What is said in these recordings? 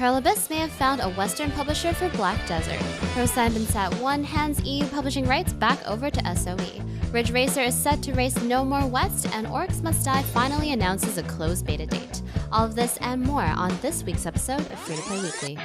Pearl Abyss may have found a Western publisher for Black Desert. ProSimon's Sat1 hands EU publishing rights back over to SOE. Ridge Racer is set to race No More West, and Orcs Must Die finally announces a closed beta date. All of this and more on this week's episode of Free-to-Play Weekly.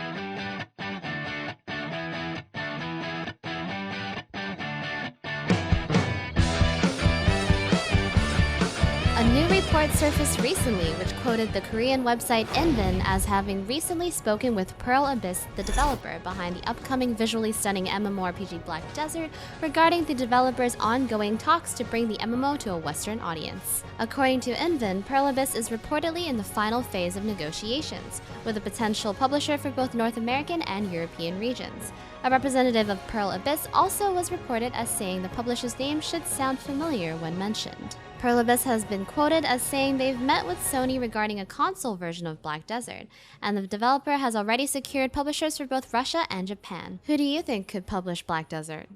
A new report surfaced recently which quoted the Korean website Inbin as having recently spoken with Pearl Abyss, the developer behind the upcoming visually stunning MMORPG Black Desert, regarding the developer's ongoing talks to bring the MMO to a Western audience. According to Inbin, Pearl Abyss is reportedly in the final phase of negotiations, with a potential publisher for both North American and European regions. A representative of Pearl Abyss also was reported as saying the publisher's name should sound familiar when mentioned. Pearl Abyss has been quoted as saying they've met with Sony regarding a console version of Black Desert, and the developer has already secured publishers for both Russia and Japan. Who do you think could publish Black Desert?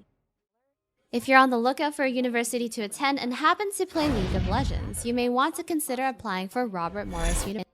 If you're on the lookout for a university to attend and happen to play League of Legends, you may want to consider applying for Robert Morris University.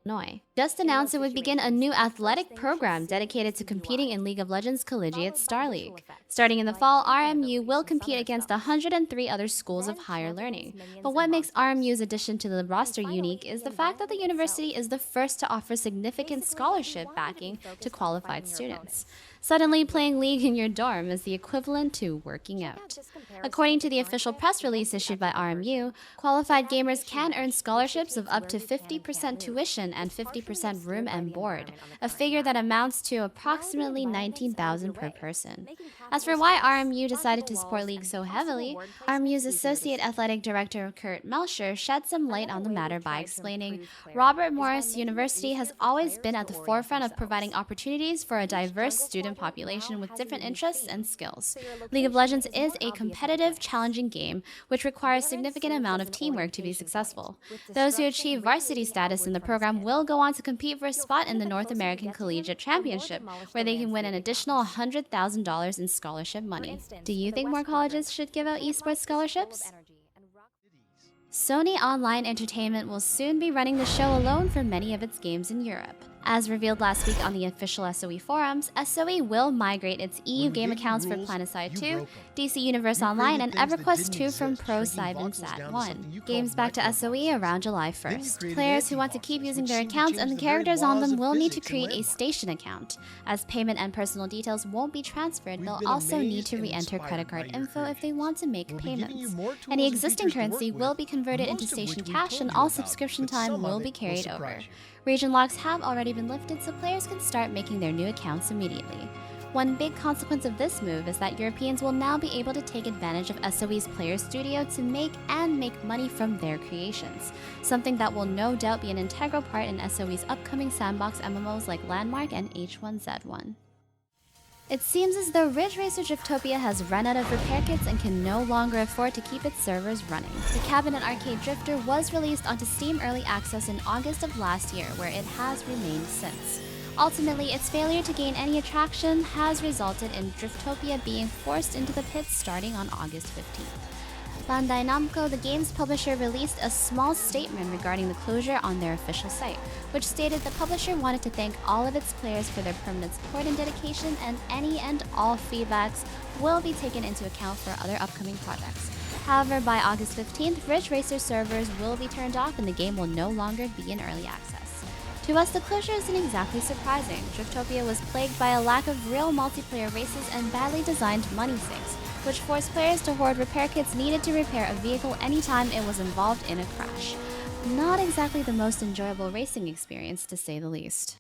Just announced it would begin a new athletic program dedicated to competing in League of Legends Collegiate Star League. Starting in the fall, RMU will compete against 103 other schools of higher learning. But what makes RMU's addition to the roster unique is the fact that the university is the first to offer significant scholarship backing to qualified students. Suddenly, playing League in your dorm is the equivalent to working out. According to the official press release issued by RMU, qualified gamers can earn scholarships of up to 50% tuition and 50% room and board, a figure that amounts to approximately $19,000 per person. As for why RMU decided to support League so heavily, RMU's Associate Athletic Director Kurt Melcher shed some light on the matter by explaining, Robert Morris University has always been at the forefront of providing opportunities for a diverse student population with different interests and skills. League of Legends is a competitive, challenging game which requires a significant amount of teamwork to be successful. Those who achieve varsity status in the program will go on to compete for a spot in the North American Collegiate Championship, where they can win an additional $100,000 in scholarship money. Do you think more colleges should give out esports scholarships? Sony Online Entertainment will soon be running the show alone for many of its games in Europe. As revealed last week on the official SOE forums, SOE will migrate its EU game accounts for Planetside 2, DC Universe Online, and EverQuest 2 from ProSimon's Sat1 games back to SOE around July 1st. Players who want to keep using their accounts and the characters on them will need to create a station account. As payment and personal details won't be transferred, they'll also need to re-enter credit card info if they want to make payments. Any existing currency will be converted into station cash, and all subscription time will be carried over. Region locks have already been lifted, so players can start making their new accounts immediately. One big consequence of this move is that Europeans will now be able to take advantage of SOE's Player Studio to make money from their creations, something that will no doubt be an integral part in SOE's upcoming sandbox MMOs like Landmark and H1Z1. It seems as though Ridge Racer Driftopia has run out of repair kits and can no longer afford to keep its servers running. The Cabinet Arcade Drifter was released onto Steam Early Access in August of last year, where it has remained since. Ultimately, its failure to gain any attraction has resulted in Driftopia being forced into the pits starting on August 15th. Bandai Namco, the game's publisher, released a small statement regarding the closure on their official site, which stated the publisher wanted to thank all of its players for their permanent support and dedication, and any and all feedbacks will be taken into account for other upcoming projects. However, by August 15th, Ridge Racer servers will be turned off and the game will no longer be in early access. To us, the closure isn't exactly surprising. Driftopia was plagued by a lack of real multiplayer races and badly designed money sinks, which forced players to hoard repair kits needed to repair a vehicle anytime it was involved in a crash. Not exactly the most enjoyable racing experience, to say the least.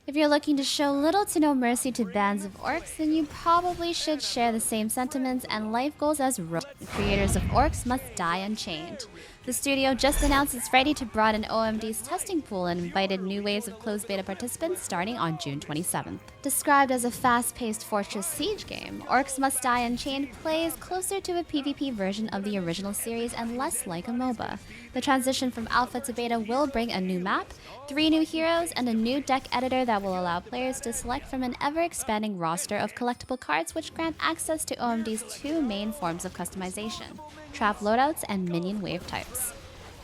If you're looking to show little to no mercy to bands of orcs, then you probably should share the same sentiments and life goals as the creators of Orcs Must Die Unchained. The studio just announced it's ready to broaden OMD's testing pool and invited new waves of closed beta participants starting on June 27th. Described as a fast-paced fortress siege game, Orcs Must Die Unchained plays closer to a PvP version of the original series and less like a MOBA. The transition from alpha to beta will bring a new map, 3 new heroes, and a new deck editor that will allow players to select from an ever-expanding roster of collectible cards which grant access to OMD's 2 main forms of customization: trap loadouts and minion wave types.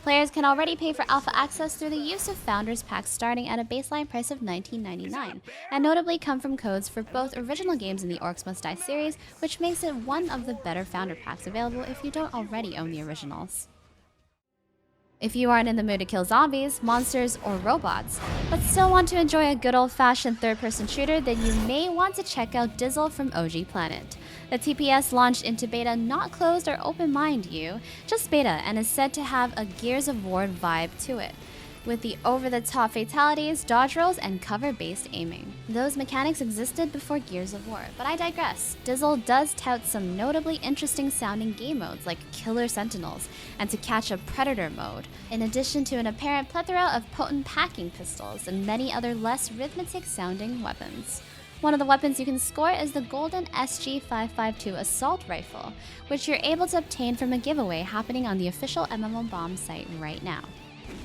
Players can already pay for alpha access through the use of Founders Packs starting at a baseline price of $19.99, and notably come from codes for both original games in the Orcs Must Die series, which makes it one of the better Founder Packs available if you don't already own the originals. If you aren't in the mood to kill zombies, monsters, or robots, but still want to enjoy a good old-fashioned third-person shooter, then you may want to check out Dizzel from OG Planet. The TPS launched into beta, not closed or open, mind you, just beta, and is said to have a Gears of War vibe to it, with the over-the-top fatalities, dodge rolls, and cover-based aiming. Those mechanics existed before Gears of War, but I digress. Dizzel does tout some notably interesting sounding game modes like Killer Sentinels and To Catch a Predator mode, in addition to an apparent plethora of potent packing pistols and many other less rhythmic sounding weapons. One of the weapons you can score is the golden SG-552 assault rifle, which you're able to obtain from a giveaway happening on the official MMOBomb site right now.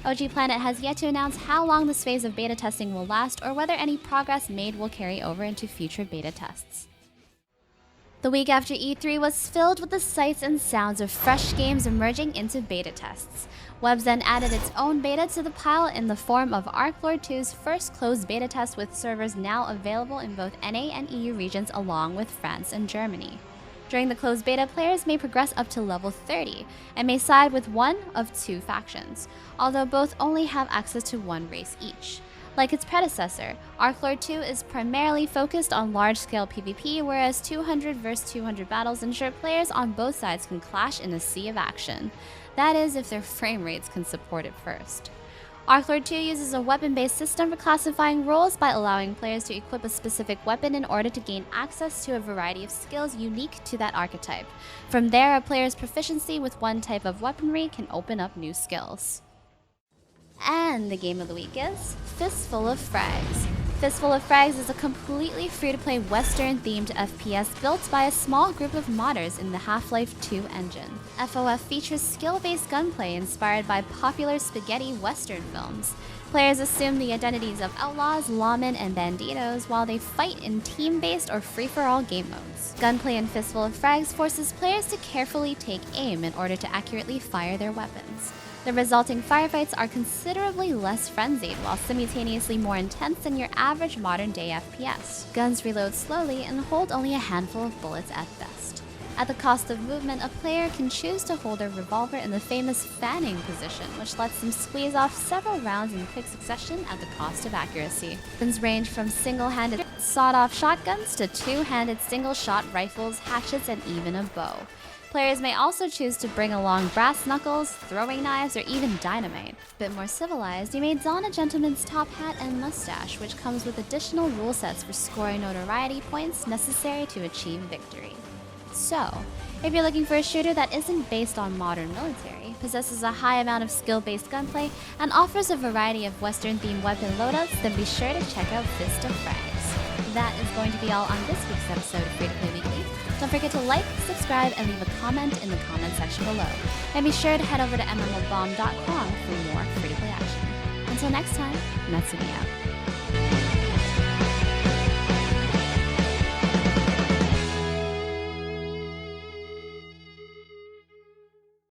OG Planet has yet to announce how long this phase of beta testing will last or whether any progress made will carry over into future beta tests. The week after E3 was filled with the sights and sounds of fresh games emerging into beta tests. Webs then added its own beta to the pile in the form of Archlord 2's first closed beta test, with servers now available in both NA and EU regions along with France and Germany. During the closed beta, players may progress up to level 30 and may side with one of two factions, although both only have access to one race each. Like its predecessor, Archlord 2 is primarily focused on large-scale PvP, whereas 200 vs 200 battles ensure players on both sides can clash in a sea of action. That is, if their frame rates can support it first. Archlord 2 uses a weapon-based system for classifying roles by allowing players to equip a specific weapon in order to gain access to a variety of skills unique to that archetype. From there, a player's proficiency with one type of weaponry can open up new skills. And the game of the week is Fistful of Frags. Fistful of Frags is a completely free-to-play Western-themed FPS built by a small group of modders in the Half-Life 2 engine. FOF features skill-based gunplay inspired by popular spaghetti Western films. Players assume the identities of outlaws, lawmen, and banditos while they fight in team-based or free-for-all game modes. Gunplay in Fistful of Frags forces players to carefully take aim in order to accurately fire their weapons. The resulting firefights are considerably less frenzied while simultaneously more intense than your average modern-day FPS. Guns reload slowly and hold only a handful of bullets at best. At the cost of movement, a player can choose to hold a revolver in the famous fanning position, which lets them squeeze off several rounds in quick succession at the cost of accuracy. Guns range from single-handed sawed-off shotguns to two-handed single-shot rifles, hatchets, and even a bow. Players may also choose to bring along brass knuckles, throwing knives, or even dynamite. A bit more civilized, you may don a gentleman's top hat and mustache, which comes with additional rule sets for scoring notoriety points necessary to achieve victory. So, if you're looking for a shooter that isn't based on modern military, possesses a high amount of skill-based gunplay, and offers a variety of Western-themed weapon loadouts, then be sure to check out Fist of Frags. That is going to be all on this week's episode of Free-to-Play Weekly. Don't forget to like, subscribe, and leave a comment in the comment section below. And be sure to head over to MMOBomb.com for more free-to-play action. Until next time, Natsumii out.